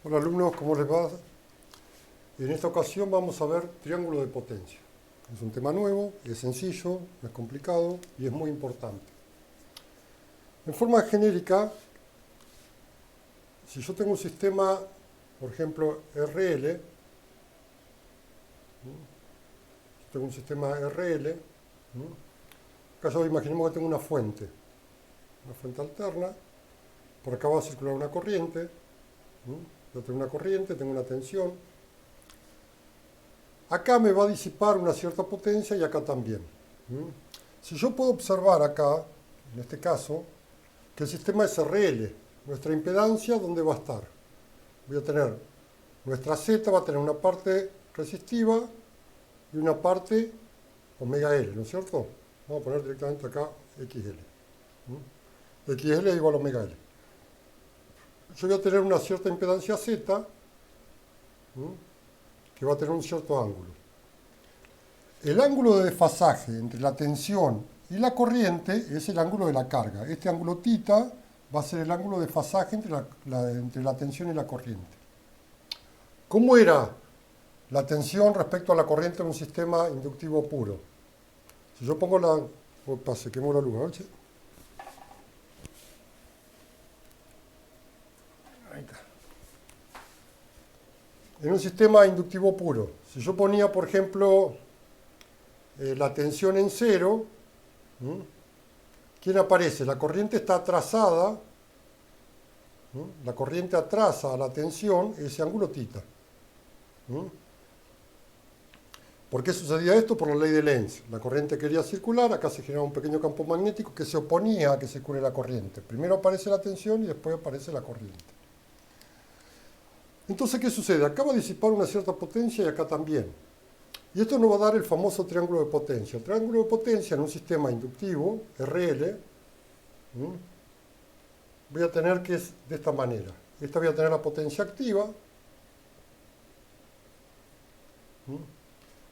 Hola alumnos, ¿cómo les va? En esta ocasión vamos a ver triángulo de potencia. Es un tema nuevo, es sencillo, no es complicado y es muy importante. En forma genérica, si yo tengo un sistema, por ejemplo, RL, tengo un sistema RL, acá imaginemos que tengo una fuente alterna, por acá va a circular una corriente, yo tengo una corriente, tengo una tensión. Acá me va a disipar una cierta potencia y acá también. Si yo puedo observar acá, en este caso, que el sistema es RL, nuestra impedancia, ¿dónde va a estar? Voy a tener, nuestra Z va a tener una parte resistiva y una parte omega L, ¿no es cierto? Vamos a poner directamente acá XL. XL es igual a omega L. Yo voy a tener una cierta impedancia Z, que va a tener un cierto ángulo. El ángulo de desfasaje entre la tensión y la corriente es el ángulo de la carga. Este ángulo θ va a ser el ángulo de desfasaje entre la tensión y la corriente. ¿Cómo era la tensión respecto a la corriente en un sistema inductivo puro? Si yo pongo la... Opa, se quemó la luz, ¿no? Ahí está. En un sistema inductivo puro, si yo ponía, por ejemplo, la tensión en cero, ¿quién aparece? La corriente está atrasada, la corriente atrasa a la tensión ese ángulo θ. ¿Por qué sucedía esto? Por la ley de Lenz. La corriente quería circular, acá se generaba un pequeño campo magnético que se oponía a que circule la corriente. Primero aparece la tensión y después aparece la corriente. Entonces, ¿qué sucede? Acá va a disipar una cierta potencia y acá también. Y esto nos va a dar el famoso triángulo de potencia. El triángulo de potencia en un sistema inductivo, RL, voy a tener que es de esta manera. Esta voy a tener la potencia activa,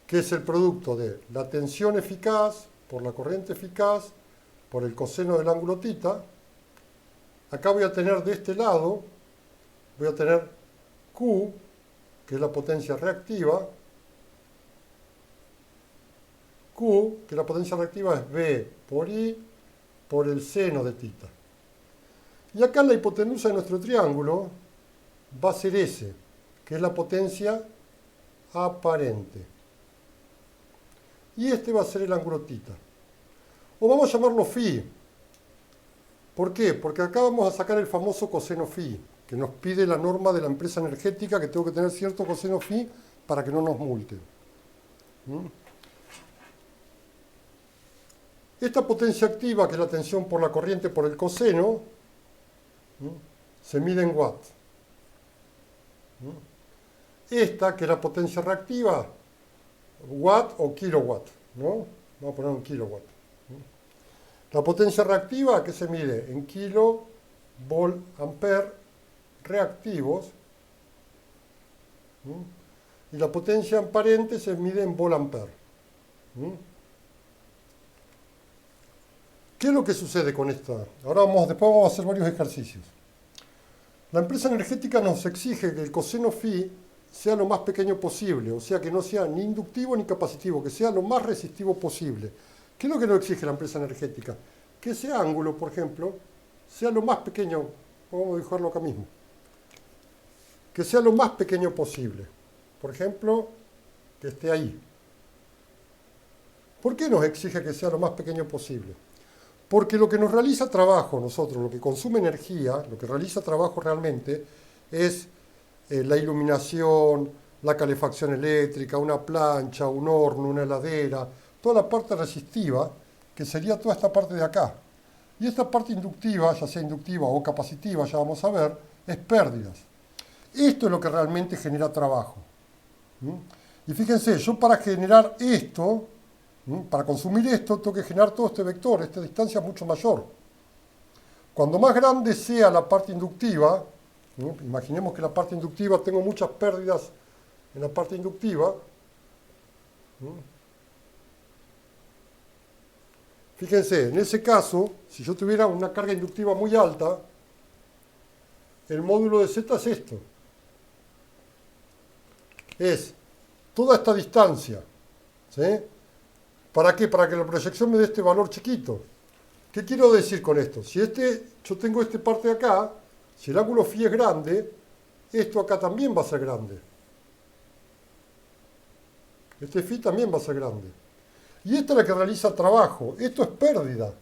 que es el producto de la tensión eficaz por la corriente eficaz por el coseno del ángulo θ. Acá voy a tener de este lado, voy a tener Q, que es la potencia reactiva. Q, que la potencia reactiva es B por I por el seno de θ. Y acá la hipotenusa de nuestro triángulo va a ser S, que es la potencia aparente. Y este va a ser el ángulo θ. O vamos a llamarlo φ. ¿Por qué? Porque acá vamos a sacar el famoso coseno φ, que nos pide la norma de la empresa energética, que tengo que tener cierto coseno φ para que no nos multen. Esta potencia activa, que es la tensión por la corriente por el coseno, se mide en watts. Esta, que es la potencia reactiva, watt o kilowatt, ¿no? Vamos a poner un kilowatt. La potencia reactiva, que se mide en kilo, volt, ampere, reactivos. Y la potencia aparente se mide en volt, ampere. ¿Qué es lo que sucede con esta? Después vamos a hacer varios ejercicios. La empresa energética nos exige que el coseno φ sea lo más pequeño posible, o sea que no sea ni inductivo ni capacitivo, que sea lo más resistivo posible. ¿Qué es lo que nos exige la empresa energética? Que ese ángulo, por ejemplo, sea lo más pequeño, vamos a dibujarlo acá mismo, que sea lo más pequeño posible. Por ejemplo, que esté ahí. ¿Por qué nos exige que sea lo más pequeño posible? Porque lo que nos realiza trabajo nosotros, lo que consume energía, lo que realiza trabajo realmente, es la iluminación, la calefacción eléctrica, una plancha, un horno, una heladera, toda la parte resistiva, que sería toda esta parte de acá. Y esta parte inductiva, ya sea inductiva o capacitiva, ya vamos a ver, es pérdidas. Esto es lo que realmente genera trabajo. Y fíjense, yo para generar esto, para consumir esto, tengo que generar todo este vector, esta distancia es mucho mayor. Cuando más grande sea la parte inductiva, imaginemos que la parte inductiva, tengo muchas pérdidas en la parte inductiva. Fíjense, en ese caso, si yo tuviera una carga inductiva muy alta, el módulo de Z es esto. es toda esta distancia. ¿Sí? ¿Para qué? Para que la proyección me dé este valor chiquito. ¿Qué quiero decir con esto? Si yo tengo esta parte de acá, si el ángulo φ es grande, esto acá también va a ser grande. Este φ también va a ser grande. Y esta es la que realiza trabajo. Esto es pérdida.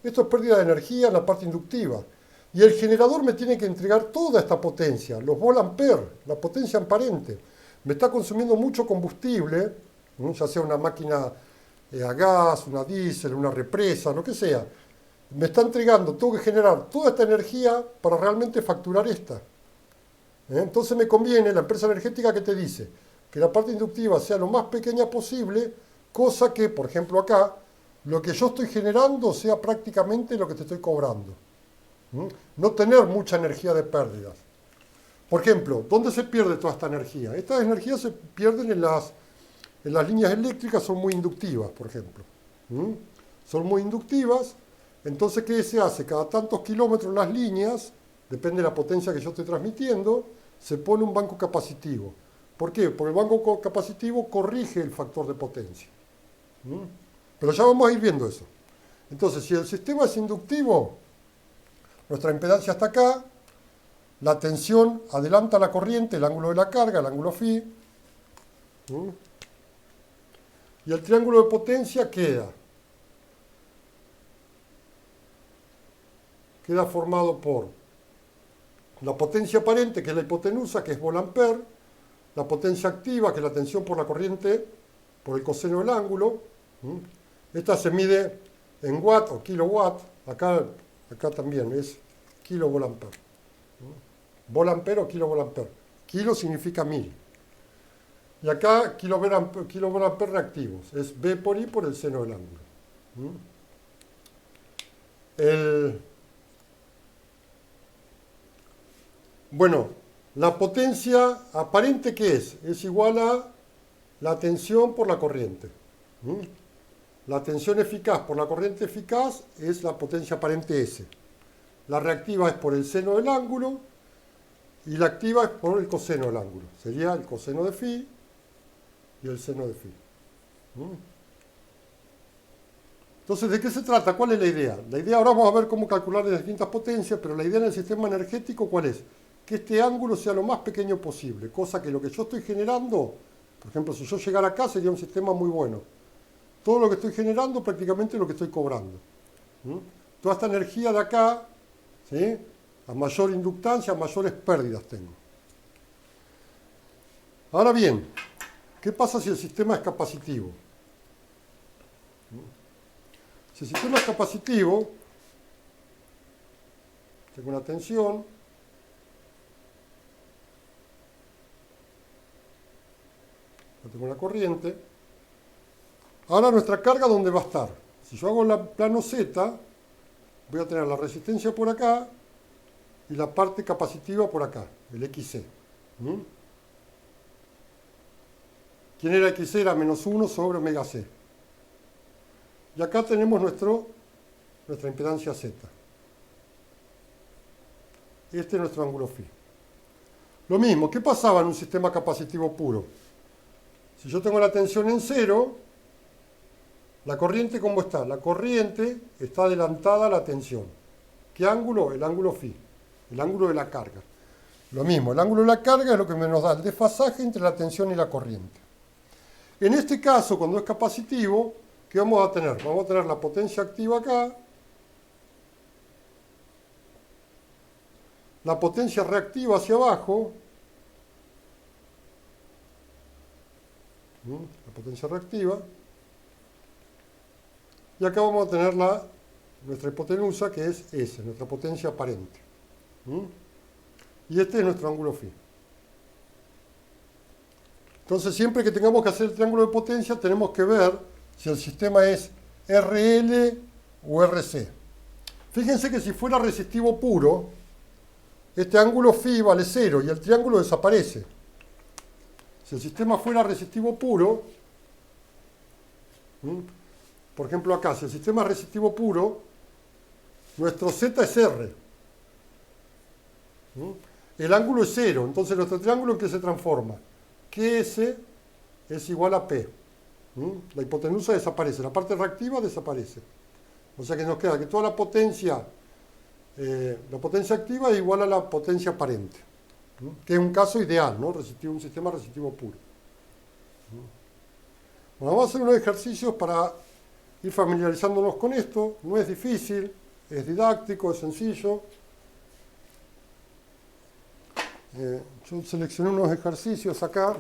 Esto es pérdida de energía en la parte inductiva. Y el generador me tiene que entregar toda esta potencia, los volt-ampere, la potencia amparente. Me está consumiendo mucho combustible, ya sea una máquina a gas, una diésel, una represa, lo que sea. Me está entregando, tengo que generar toda esta energía para realmente facturar esta. Entonces me conviene la empresa energética que te dice que la parte inductiva sea lo más pequeña posible, cosa que, por ejemplo acá, lo que yo estoy generando sea prácticamente lo que te estoy cobrando. No tener mucha energía de pérdidas. Por ejemplo, ¿dónde se pierde toda esta energía? Estas energías se pierden en las líneas eléctricas, son muy inductivas, por ejemplo. Son muy inductivas, entonces ¿qué se hace? Cada tantos kilómetros las líneas, depende de la potencia que yo estoy transmitiendo, se pone un banco capacitivo. ¿Por qué? Porque el banco capacitivo corrige el factor de potencia. Pero ya vamos a ir viendo eso. Entonces, si el sistema es inductivo, nuestra impedancia está acá, la tensión adelanta la corriente, el ángulo de la carga, el ángulo φ, y el triángulo de potencia queda formado por la potencia aparente, que es la hipotenusa, que es volt-ampere, la potencia activa, que es la tensión por la corriente, por el coseno del ángulo. Esta se mide en watt o kilowatt, acá también es kilovolt-ampere. Volt-ampere o kilovolt-ampere. Kilo significa 1000. Y acá kilovolt-ampere reactivos. Es V por I por el seno del ángulo. Bueno, la potencia aparente, ¿qué es? Es igual a la tensión por la corriente. La tensión eficaz por la corriente eficaz es la potencia aparente S. La reactiva es por el seno del ángulo y la activa es por el coseno del ángulo. Sería el coseno de φ y el seno de φ. Entonces, ¿de qué se trata? ¿Cuál es la idea? La idea, ahora vamos a ver cómo calcular las distintas potencias, pero la idea en el sistema energético, ¿cuál es? Que este ángulo sea lo más pequeño posible, cosa que lo que yo estoy generando, por ejemplo, si yo llegara acá sería un sistema muy bueno. Todo lo que estoy generando prácticamente es lo que estoy cobrando. Toda esta energía de acá, ¿sí? A mayor inductancia, mayores pérdidas tengo. Ahora bien, ¿qué pasa si el sistema es capacitivo? Si el sistema es capacitivo, tengo una tensión, tengo una corriente. Ahora nuestra carga, ¿dónde va a estar? Si yo hago el plano Z, voy a tener la resistencia por acá y la parte capacitiva por acá, el XC. ¿Quién era XC? Era menos 1 sobre omega C. Y acá tenemos nuestra impedancia Z. Este es nuestro ángulo φ. Lo mismo, ¿qué pasaba en un sistema capacitivo puro? Si yo tengo la tensión en 0, la corriente, ¿cómo está? La corriente está adelantada a la tensión. ¿Qué ángulo? El ángulo φ, el ángulo de la carga. Lo mismo, el ángulo de la carga es lo que nos da el desfasaje entre la tensión y la corriente. En este caso, cuando es capacitivo, ¿qué vamos a tener? Vamos a tener la potencia activa acá, la potencia reactiva hacia abajo, la potencia reactiva, y acá vamos a tener nuestra hipotenusa, que es S, nuestra potencia aparente. Y este es nuestro ángulo φ. Entonces, siempre que tengamos que hacer el triángulo de potencia, tenemos que ver si el sistema es RL o RC. Fíjense que si fuera resistivo puro, este ángulo φ vale 0 y el triángulo desaparece. Si el sistema fuera resistivo puro, por ejemplo acá, si el sistema es resistivo puro, nuestro Z es R. El ángulo es 0, entonces nuestro triángulo ¿en qué se transforma? GS es igual a P. La hipotenusa desaparece, la parte reactiva desaparece. O sea que nos queda que toda la potencia activa es igual a la potencia aparente, que es un caso ideal, ¿no? Un sistema resistivo puro. Bueno, vamos a hacer unos ejercicios para ir familiarizándonos con esto. No es difícil, es didáctico, es sencillo. Yo seleccioné unos ejercicios acá.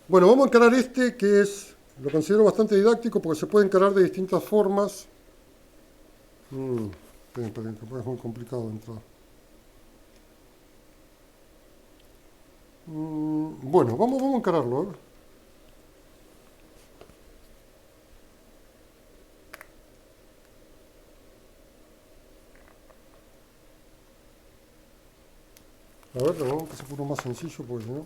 Bueno, vamos a encarar este que lo considero bastante didáctico porque se puede encarar de distintas formas. Esperen, es muy complicado de entrar. Bueno, vamos a encararlo. A ver, vamos a empezar por uno más sencillo porque si no...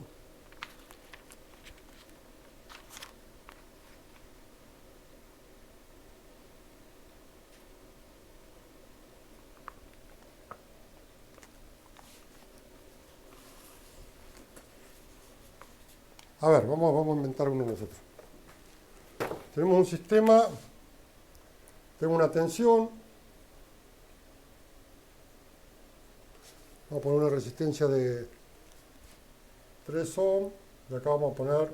A ver, vamos a inventar uno nosotros. Tenemos un sistema, tengo una tensión, vamos a poner una resistencia de 3 ohm, y acá vamos a poner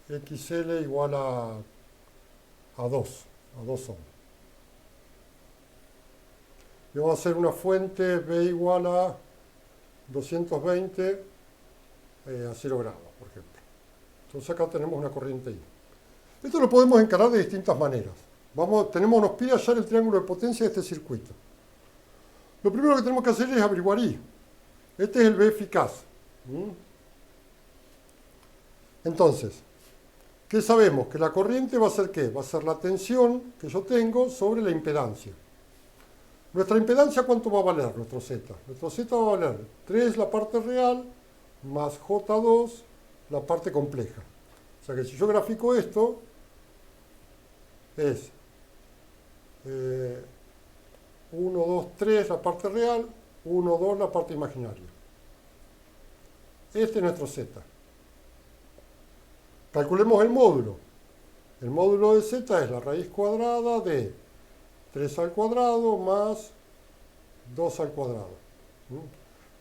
XL igual a 2 ohm. Y vamos a hacer una fuente B igual a 220 a 0 grados, por ejemplo. Entonces acá tenemos una corriente I. Esto lo podemos encarar de distintas maneras. Nos pide hallar el triángulo de potencia de este circuito. Lo primero que tenemos que hacer es averiguar I. Este es el B eficaz. Entonces, ¿qué sabemos? Que la corriente va a ser ¿qué? Va a ser la tensión que yo tengo sobre la impedancia. Nuestra impedancia, ¿cuánto va a valer nuestro Z? Nuestro Z va a valer 3 la parte real más J2 la parte compleja. O sea que si yo grafico esto, es 1, 2, 3 la parte real, 1, 2 la parte imaginaria. Este es nuestro Z. Calculemos el módulo. El módulo de Z es la raíz cuadrada de 3 al cuadrado más 2 al cuadrado.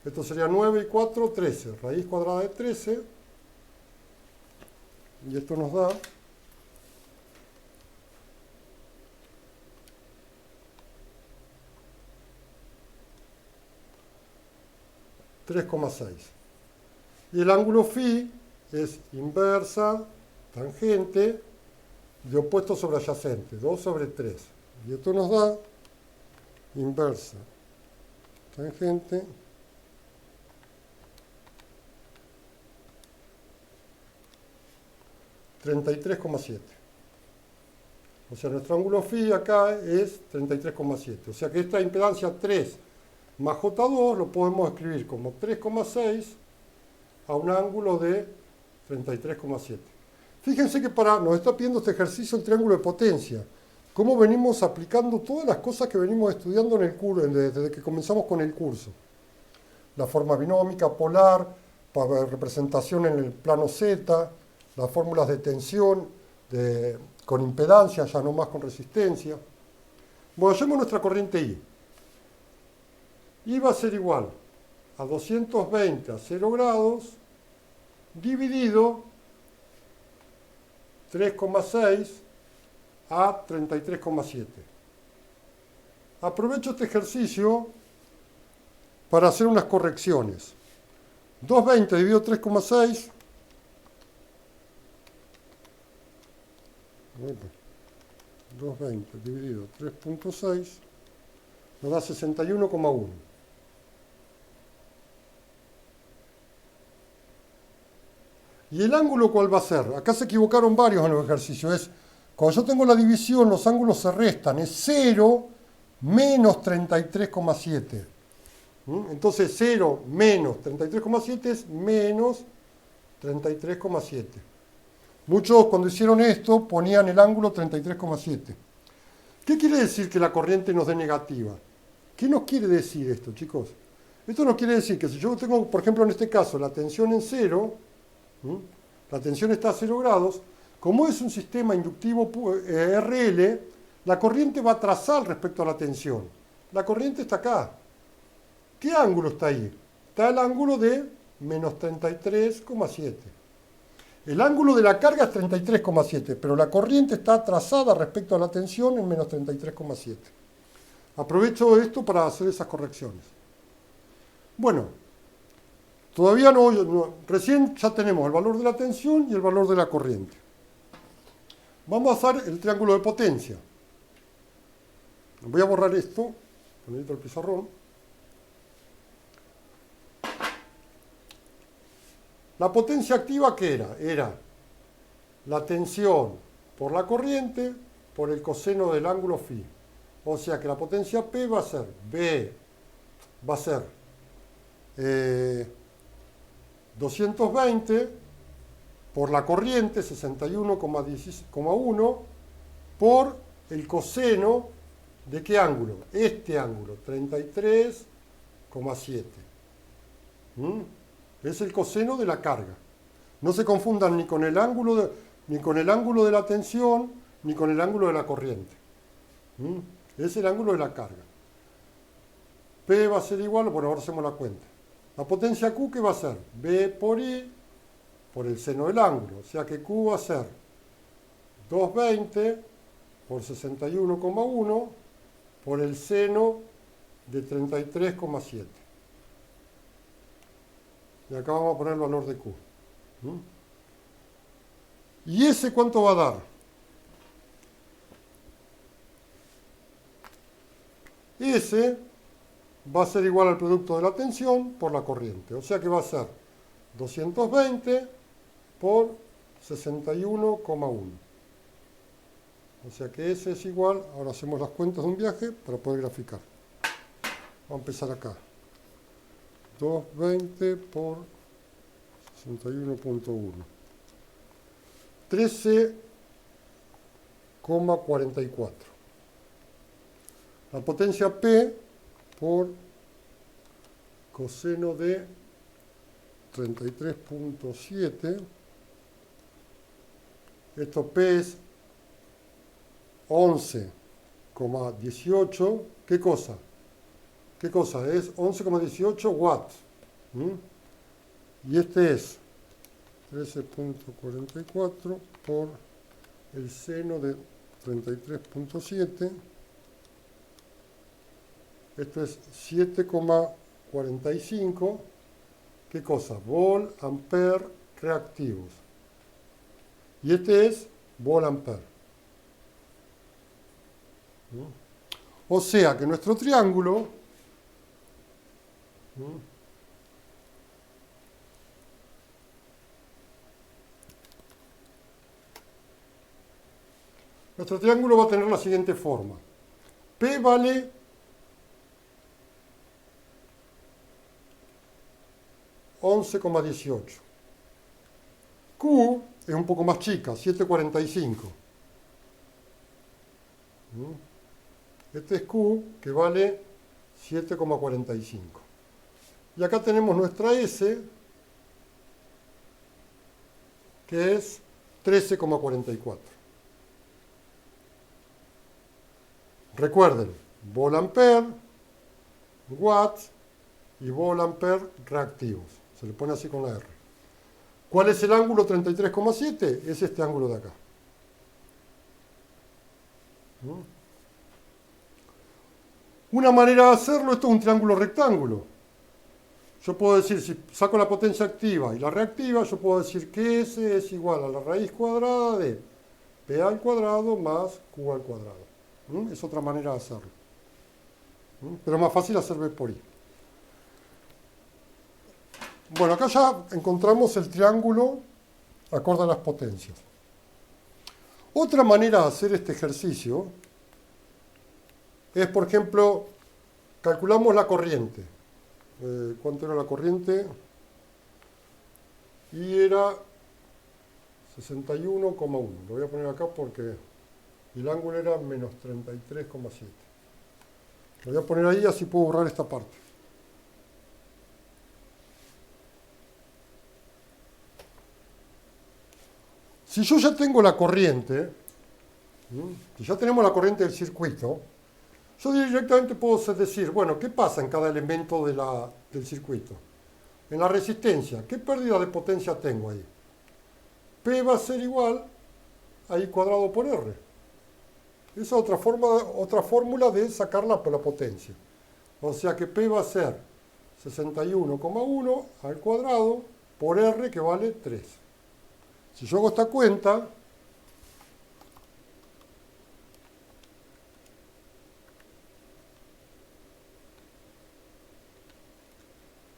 Esto sería 9 y 4, 13. Raíz cuadrada de 13. Y esto nos da 3,6. Y el ángulo φ es inversa, tangente, de opuesto sobre adyacente, 2 sobre 3. Y esto nos da inversa, tangente, 33,7. O sea, nuestro ángulo φ acá es 33,7. O sea que esta impedancia 3 más J2 lo podemos escribir como 3,6 a un ángulo de 33,7. Fíjense que nos está pidiendo este ejercicio el triángulo de potencia. Cómo venimos aplicando todas las cosas que venimos estudiando en el curso, desde que comenzamos con el curso. La forma binómica, polar, para representación en el plano Z, las fórmulas de tensión con impedancia, ya no más con resistencia. Bueno, hallemos nuestra corriente I. I va a ser igual a 220 a 0 grados dividido 3,6 a 33,7. Aprovecho este ejercicio para hacer unas correcciones. 220 dividido 3,6 220 dividido 3,6 nos da 61,1. ¿Y el ángulo cuál va a ser? Acá se equivocaron varios en los ejercicios. Cuando yo tengo la división, los ángulos se restan. Es 0 menos 33,7. Entonces 0 menos 33,7 es menos 33,7. Muchos cuando hicieron esto ponían el ángulo 33,7. ¿Qué quiere decir que la corriente nos dé negativa? ¿Qué nos quiere decir esto, chicos? Esto nos quiere decir que si yo tengo, por ejemplo, en este caso, la tensión en cero, ¿m? La tensión está a 0 grados, como es un sistema inductivo RL, la corriente va a trazar respecto a la tensión. La corriente está acá. ¿Qué ángulo está ahí? Está el ángulo de menos 33,7. El ángulo de la carga es 33,7, pero la corriente está trazada respecto a la tensión en menos 33,7. Aprovecho esto para hacer esas correcciones. Bueno, todavía recién ya tenemos el valor de la tensión y el valor de la corriente. Vamos a hacer el triángulo de potencia. Voy a borrar esto, ponerlo el pizarrón. La potencia activa, ¿qué era? Era la tensión por la corriente por el coseno del ángulo φ. O sea que la potencia P va a ser B, va a ser 220 por la corriente, 61,1, por el coseno de qué ángulo? Este ángulo, 33,7. Es el coseno de la carga. No se confundan ni con el ángulo de la tensión, ni con el ángulo de la corriente. Es el ángulo de la carga. P va a ser igual, bueno, ahora hacemos la cuenta. La potencia Q, ¿qué va a ser? B por I por el seno del ángulo. O sea que Q va a ser 220 por 61,1 por el seno de 33,7. Y acá vamos a poner el valor de Q. ¿Y ese cuánto va a dar? Ese va a ser igual al producto de la tensión por la corriente. O sea que va a ser 220 por 61,1. O sea que ese es igual, ahora hacemos las cuentas de un viaje para poder graficar. Vamos a empezar acá. 220 por 61,1. 13,44. La potencia P por coseno de 33,7. Esto P es 11,18. ¿Qué cosa? ¿Qué cosa? Es 11,18 watts. Y este es 13,44 por el seno de 33,7. Esto es 7,45. ¿Qué cosa? Vol ampere reactivos. Y este es vol ampere. O sea que nuestro triángulo va a tener la siguiente forma. P vale 11,18. Q es un poco más chica, 7,45. Este es Q, que vale 7,45. Y acá tenemos nuestra S, que es 13,44. Recuerden, vol ampere, watts y vol ampere reactivos. Se le pone así con la R. ¿Cuál es el ángulo 33,7? Es este ángulo de acá. Una manera de hacerlo, esto es un triángulo rectángulo. Yo puedo decir, si saco la potencia activa y la reactiva, yo puedo decir que S es igual a la raíz cuadrada de P al cuadrado más Q al cuadrado. Es otra manera de hacerlo. Pero es más fácil hacer B por I. Bueno, acá ya encontramos el triángulo acorde a las potencias. Otra manera de hacer este ejercicio es, por ejemplo, calculamos la corriente. ¿Cuánto era la corriente? Y era 61,1. Lo voy a poner acá porque el ángulo era menos 33,7. Lo voy a poner ahí, así puedo borrar esta parte. Si yo ya tengo la corriente, si ya tenemos la corriente del circuito, yo directamente puedo decir, bueno, ¿qué pasa en cada elemento del circuito? En la resistencia, ¿qué pérdida de potencia tengo ahí? P va a ser igual a I cuadrado por R. Esa es otra fórmula de sacar la potencia. O sea que P va a ser 61,1 al cuadrado por R, que vale 3. Si yo hago esta cuenta,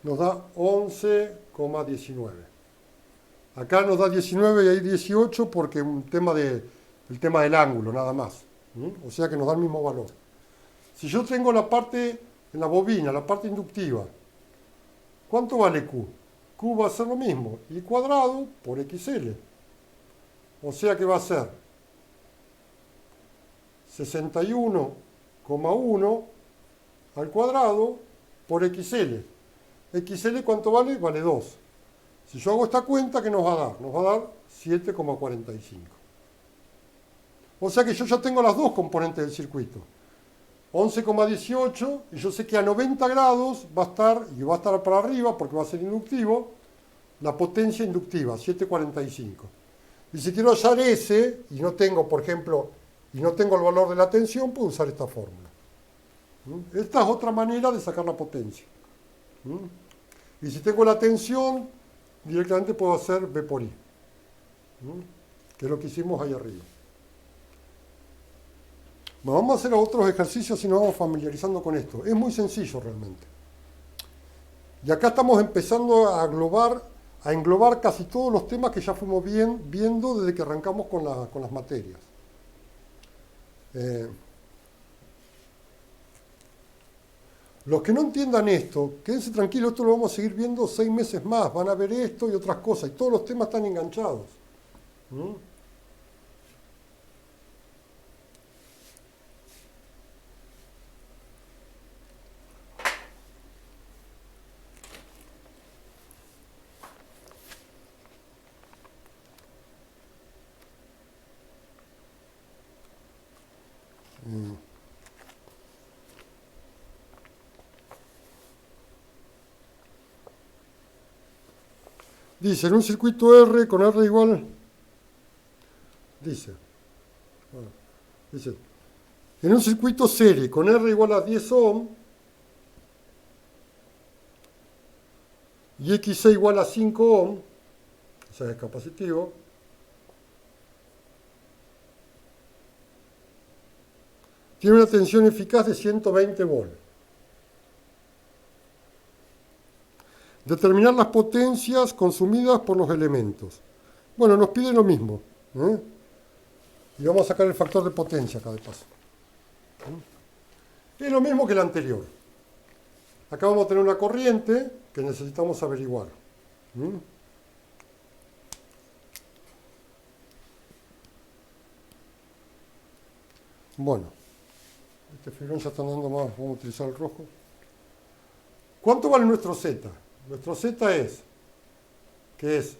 nos da 11,19. Acá nos da 19 y ahí 18 porque el tema del ángulo, nada más. O sea que nos da el mismo valor. Si yo tengo la parte en la bobina, la parte inductiva, ¿cuánto vale Q? Q va a ser lo mismo, I cuadrado por XL. O sea que va a ser 61,1 al cuadrado por XL. XL, ¿cuánto vale? Vale 2. Si yo hago esta cuenta, ¿qué nos va a dar? Nos va a dar 7,45. O sea que yo ya tengo las dos componentes del circuito. 11,18, y yo sé que a 90 grados va a estar, y va a estar para arriba porque va a ser inductivo, la potencia inductiva, 7,45. Y si quiero hallar S, y no tengo, por ejemplo, y no tengo el valor de la tensión, puedo usar esta fórmula. Esta es otra manera de sacar la potencia. Y si tengo la tensión, directamente puedo hacer V por I, que es lo que hicimos ahí arriba. Bueno, vamos a hacer otros ejercicios y nos vamos familiarizando con esto. Es muy sencillo realmente. Y acá estamos empezando a englobar casi todos los temas que ya fuimos viendo desde que arrancamos con las materias. Los que no entiendan esto, quédense tranquilos, esto lo vamos a seguir viendo 6 meses más. Van a ver esto y otras cosas, y todos los temas están enganchados. Dice, en un circuito R con R igual, dice, en un circuito serie con R igual a 10 ohm y XC igual a 5 ohm, o sea, es capacitivo, tiene una tensión eficaz de 120 volts. Determinar las potencias consumidas por los elementos. Bueno, nos pide lo mismo. Y vamos a sacar el factor de potencia acá de paso. Es lo mismo que el anterior. Acá vamos a tener una corriente que necesitamos averiguar. Bueno, este filón ya está dando más, vamos a utilizar el rojo. ¿Cuánto vale nuestro Z? Nuestro Z es, que es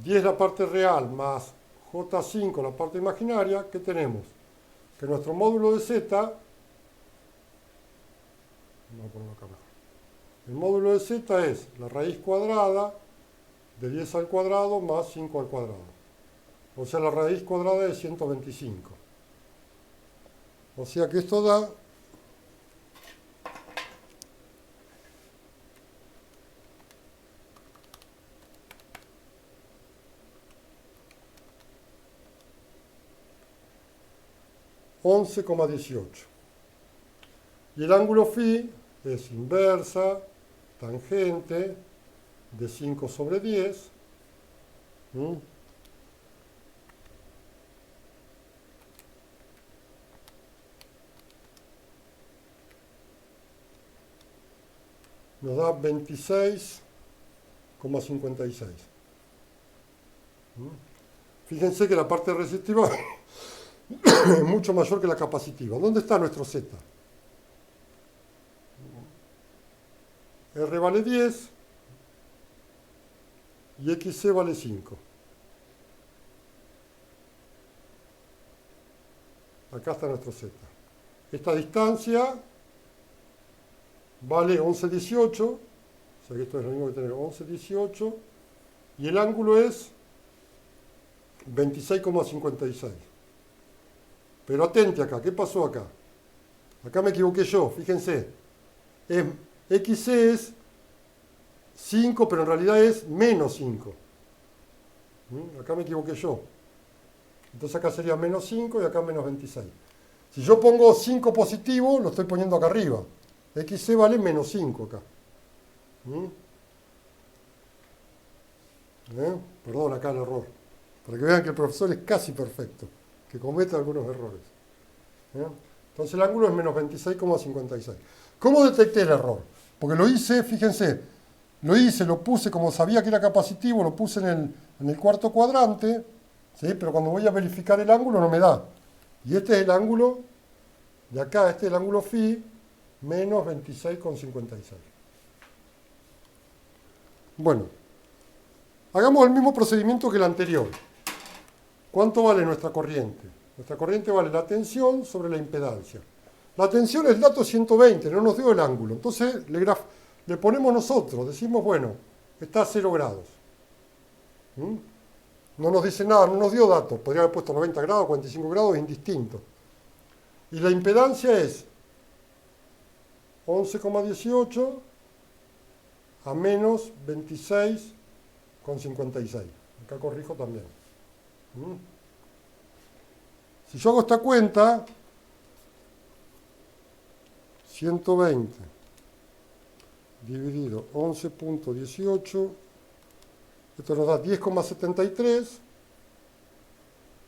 10 la parte real más J5 la parte imaginaria. ¿Qué tenemos? Que nuestro módulo de Z, vamos a ponerlo acá mejor. El módulo de Z es la raíz cuadrada de 10 al cuadrado más 5 al cuadrado. O sea, la raíz cuadrada de 125. O sea que esto da 11,18. Y el ángulo φ es inversa, tangente, de 5 sobre 10. Nos da 26,56. Fíjense que la parte resistiva es mucho mayor que la capacitiva. ¿Dónde está nuestro Z? R vale 10 y XC vale 5. acá está nuestro Z. Esta distancia vale 11,18, o sea que esto es lo mismo que tener 11,18, y el ángulo es 26,56. Pero atente acá, ¿qué pasó acá? Acá me equivoqué yo, fíjense. XC es 5, pero en realidad es menos 5. Acá me equivoqué yo. Entonces acá sería menos 5 y acá menos 26. Si yo pongo 5 positivo, lo estoy poniendo acá arriba. XC vale menos 5 acá. Perdón acá el error. Para que vean que el profesor es casi perfecto, que comete algunos errores. Entonces el ángulo es menos 26,56. ¿Cómo detecté el error? Porque lo hice, fíjense, lo puse como sabía que era capacitivo, lo puse en el cuarto cuadrante, ¿sí? Pero cuando voy a verificar el ángulo no me da. Y este es el ángulo de acá, este es el ángulo phi, menos 26,56. Bueno, hagamos el mismo procedimiento que el anterior. ¿Cuánto vale nuestra corriente? Nuestra corriente vale la tensión sobre la impedancia. La tensión es el dato 120, no nos dio el ángulo. Entonces le ponemos nosotros, decimos, bueno, está a 0 grados. No nos dice nada, no nos dio datos. Podría haber puesto 90 grados, 45 grados, indistinto. Y la impedancia es 11,18 a menos 26,56. Acá corrijo también. Si yo hago esta cuenta, 120 dividido 11,18, esto nos da 10,73.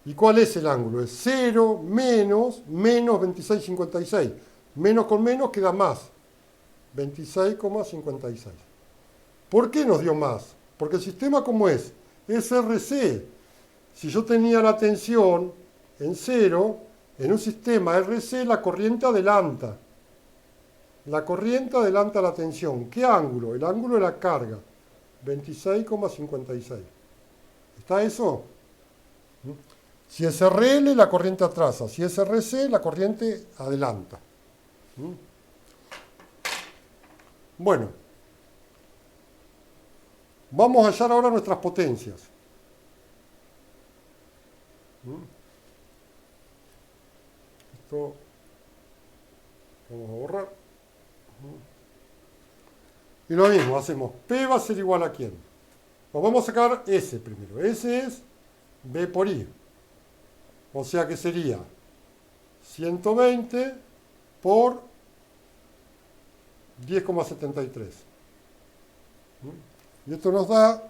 ¿Y cuál es el ángulo? Es 0 menos 26,56. Menos con menos queda más, 26,56. ¿Por qué nos dio más? Porque el sistema, ¿cómo es? Es RC. Si yo tenía la tensión en 0, en un sistema RC la corriente adelanta. La corriente adelanta la tensión. ¿Qué ángulo? El ángulo de la carga. 26,56. ¿Está eso? Si es RL, la corriente atrasa. Si es RC, la corriente adelanta. Bueno, vamos a hallar ahora nuestras potencias. Esto vamos a borrar. Y lo mismo, hacemos P va a ser igual a quién. Pues vamos a sacar S primero. S es B por I. O sea que sería 120 por 10,73. Y esto nos da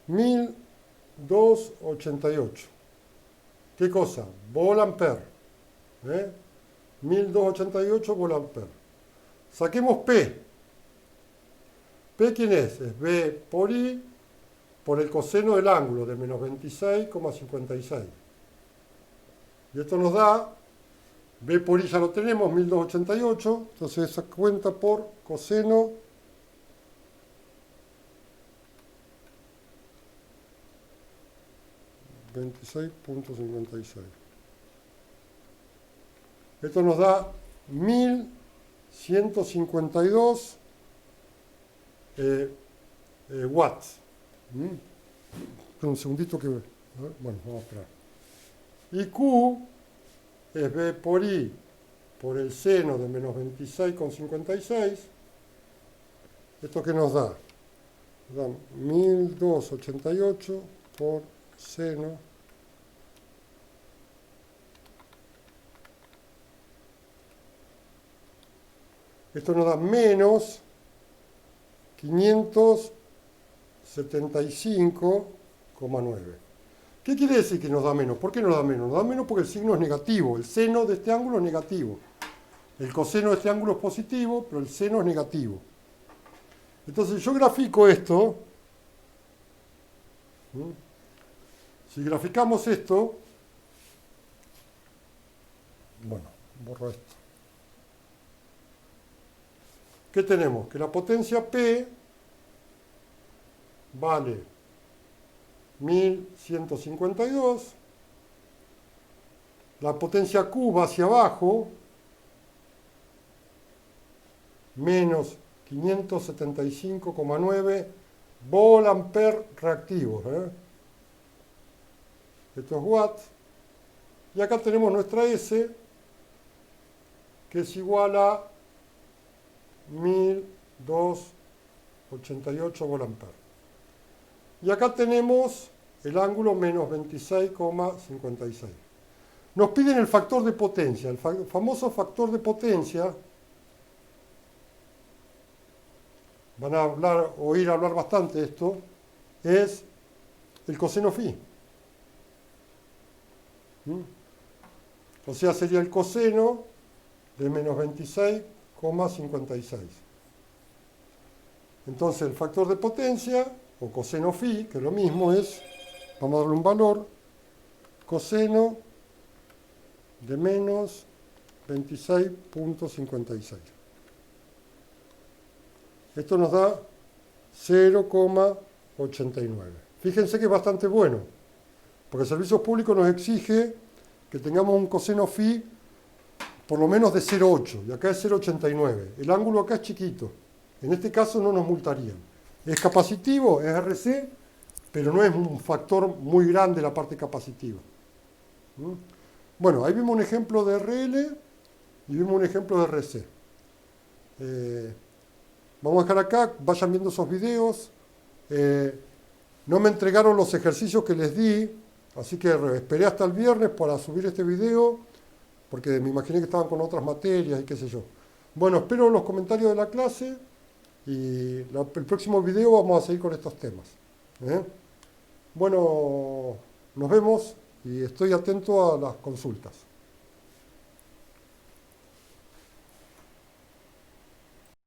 1288. ¿Qué cosa? Volt-ampere. 1288 volt-ampere. Saquemos P. ¿P quién es? Es B por I por el coseno del ángulo de menos 26,56. Y esto nos da, B por I ya lo tenemos, 1288. Entonces esa cuenta por coseno $26,56. Esto nos da 1152 watts. Un segundito que... Bueno, vamos a esperar. Y Q es B por I por el seno de menos 26,56. ¿Esto qué nos da? Nos da 1288 por seno esto nos da menos 575,9. ¿Qué quiere decir que nos da menos? ¿Por qué nos da menos? Nos da menos porque el signo es negativo. El seno de este ángulo es negativo. El coseno de este ángulo es positivo, pero el seno es negativo. Entonces yo grafico esto. Si graficamos esto, bueno, borro esto. ¿Qué tenemos? Que la potencia P vale 1152. La potencia Q va hacia abajo, menos 575,9 volt-ampere reactivos. Esto es watts. Y acá tenemos nuestra S, que es igual a 1288 volt-ampere. Y acá tenemos el ángulo menos 26,56. Nos piden el factor de potencia. El famoso factor de potencia, van a oír hablar bastante de esto, es el coseno phi. O sea, sería el coseno de menos 26,56. Entonces, el factor de potencia, o coseno phi, que es lo mismo, es, vamos a darle un valor, coseno de menos 26,56. Esto nos da 0,89. Fíjense que es bastante bueno, porque el servicio público nos exige que tengamos un coseno phi por lo menos de 0,8, y acá es 0,89. El ángulo acá es chiquito. En este caso no nos multarían. Es capacitivo, es RC, pero no es un factor muy grande la parte capacitiva. Bueno, ahí vimos un ejemplo de RL y vimos un ejemplo de RC. Vamos a dejar acá, vayan viendo esos videos. No me entregaron los ejercicios que les di, así que esperé hasta el viernes para subir este video, porque me imaginé que estaban con otras materias y qué sé yo. Bueno, espero los comentarios de la clase y el próximo video vamos a seguir con estos temas. Bueno, nos vemos y estoy atento a las consultas.